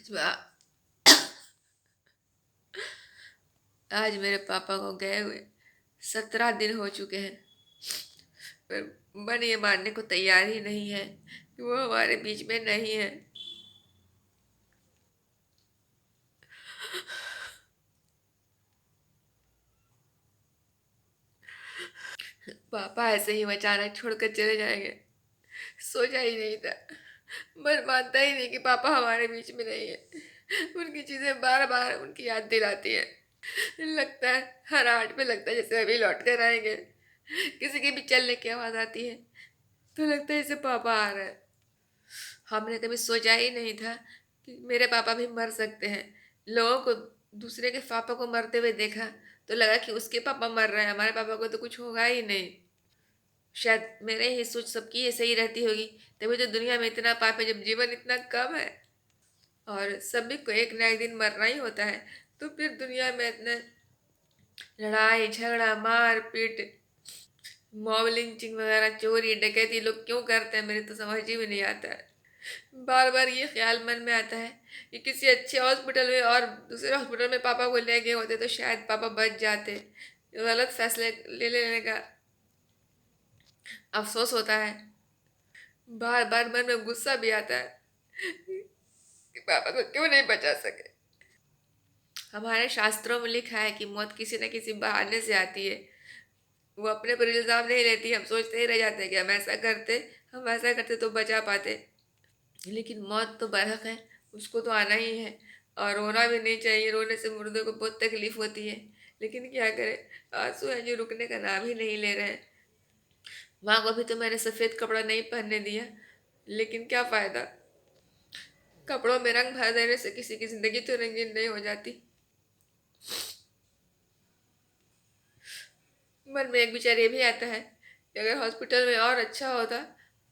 आज मैं आज मेरे पापा को गए हुए 17 दिन हो चुके हैं, पर मन ये मानने को तैयार ही नहीं है कि वो हमारे बीच में नहीं है। पापा ऐसे ही अचानक छोड़कर चले जाएंगे, सोचा ही नहीं था। मन मानता ही नहीं कि पापा हमारे बीच में नहीं है। उनकी चीजें बार बार उनकी याद दिलाती है। लगता है हर आर्ट पे लगता है जैसे अभी लौट कर आएंगे। किसी की भी चलने की आवाज आती है तो लगता है जैसे पापा आ रहा है। हमने कभी सोचा ही नहीं था कि मेरे पापा भी मर सकते हैं। लोगों को दूसरे के पापा को मरते हुए देखा तो लगा कि उसके पापा मर रहे हैं, हमारे पापा को तो कुछ होगा ही नहीं। शायद मेरे ही सोच सबकी ये सही रहती होगी, तभी तो दुनिया में इतना पाप है जब जीवन इतना कम है। और सभी को एक ना एक दिन मरना ही होता है, तो फिर दुनिया में इतने लड़ाई झगड़ा मार पीट मॉब लिंचिंग वगैरह चोरी डकैती लोग क्यों करते हैं, मेरे तो समझ ही में नहीं आता है। बार बार ये ख्याल मन में आता है कि किसी अच्छे हॉस्पिटल में और दूसरे हॉस्पिटल में पापा को ले गए होते तो शायद पापा बच जाते। गलत फैसले ले लेने का अफसोस होता है। बार बार मन में गुस्सा भी आता है कि पापा को क्यों नहीं बचा सके। हमारे शास्त्रों में लिखा है कि मौत किसी न किसी बहाने से आती है। वो अपने पर इल्ज़ाम नहीं लेती, हम सोचते ही रह जाते हैं कि हम ऐसा करते तो बचा पाते। लेकिन मौत तो बरहक है, उसको तो आना ही है। और रोना भी नहीं चाहिए, रोने से मुर्दे को बहुत तकलीफ होती है। लेकिन क्या करें, आंसू हैं जो रुकने का नाम ही नहीं ले रहे हैं। माँ को भी तो मैंने सफ़ेद कपड़ा नहीं पहनने दिया, लेकिन क्या फ़ायदा। कपड़ों में रंग भर देने से किसी की ज़िंदगी तो रंगीन नहीं हो जाती। मन में एक विचार ये भी आता है कि अगर हॉस्पिटल में और अच्छा होता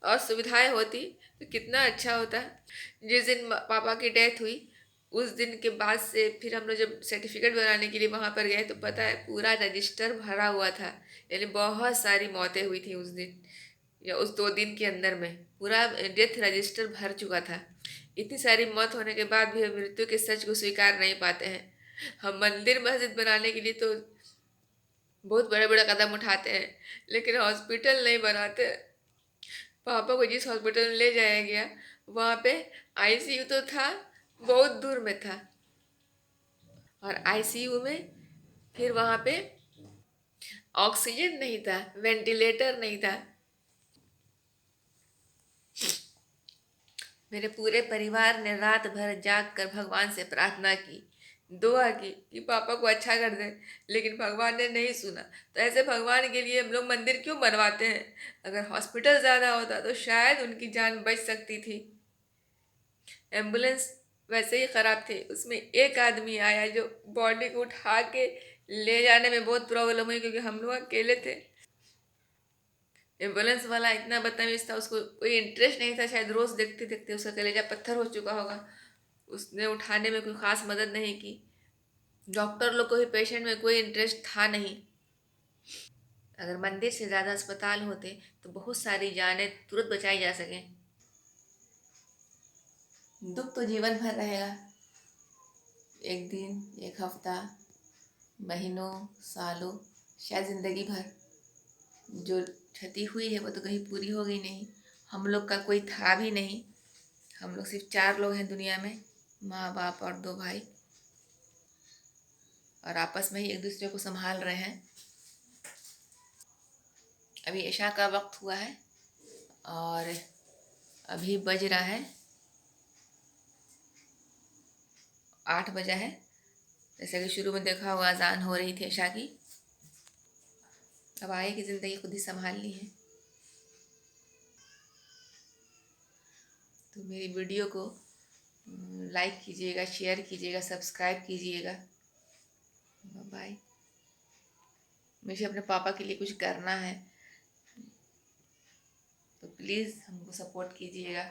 और सुविधाएं होती तो कितना अच्छा होता। जिस दिन पापा की डेथ हुई उस दिन के बाद से फिर हम लोग जब सर्टिफिकेट बनाने के लिए वहाँ पर गए तो पता है पूरा रजिस्टर भरा हुआ था। यानी बहुत सारी मौतें हुई थी उस दिन या उस 2 दिन के अंदर में पूरा डेथ रजिस्टर भर चुका था। इतनी सारी मौत होने के बाद भी हम मृत्यु के सच को स्वीकार नहीं पाते हैं। हम मंदिर मस्जिद बनाने के लिए तो बहुत बड़े बड़े कदम उठाते हैं, लेकिन हॉस्पिटल नहीं बनाते। पापा को जिस हॉस्पिटल में ले जाया गया वहाँ पे आईसीयू तो था, बहुत दूर में था। और आईसीयू में फिर वहाँ पे ऑक्सीजन नहीं था, वेंटिलेटर नहीं था। मेरे पूरे परिवार ने रात भर जाग कर भगवान से प्रार्थना की, दुआ की कि पापा को अच्छा कर दे, लेकिन भगवान ने नहीं सुना। तो ऐसे भगवान के लिए हम लोग मंदिर क्यों बनवाते हैं। अगर हॉस्पिटल ज़्यादा होता तो शायद उनकी जान बच सकती थी। एम्बुलेंस वैसे ही ख़राब थी, उसमें एक आदमी आया जो बॉडी को उठा के ले जाने में बहुत प्रॉब्लम हुई क्योंकि हम लोग अकेले थे। एम्बुलेंस वाला इतना बदतमीज था, उसको कोई इंटरेस्ट नहीं था, शायद रोज़ देखते देखते उसका कलेजा पत्थर हो चुका होगा। उसने उठाने में कोई ख़ास मदद नहीं की। डॉक्टर लोग को भी पेशेंट में कोई इंटरेस्ट था नहीं। अगर मंदिर से ज़्यादा अस्पताल होते तो बहुत सारी जानें तुरंत बचाई जा सकें। दुख तो जीवन भर रहेगा, एक दिन एक हफ्ता महीनों सालों शायद ज़िंदगी भर। जो क्षति हुई है वो तो कहीं पूरी हो गई नहीं। हम लोग का कोई था भी नहीं, हम लोग सिर्फ 4 लोग हैं दुनिया में, माँ बाप और 2 भाई, और आपस में ही एक दूसरे को संभाल रहे हैं। अभी इशा का वक्त हुआ है और अभी बज रहा है 8 बजा है। जैसे कि शुरू में देखा होगा अजान हो रही थी इशा की। अब आगे की ज़िंदगी खुद ही संभालनी है। तो मेरी वीडियो को लाइक कीजिएगा, शेयर कीजिएगा, सब्सक्राइब कीजिएगा। बाय। मुझे अपने पापा के लिए कुछ करना है, तो प्लीज़ हमको सपोर्ट कीजिएगा।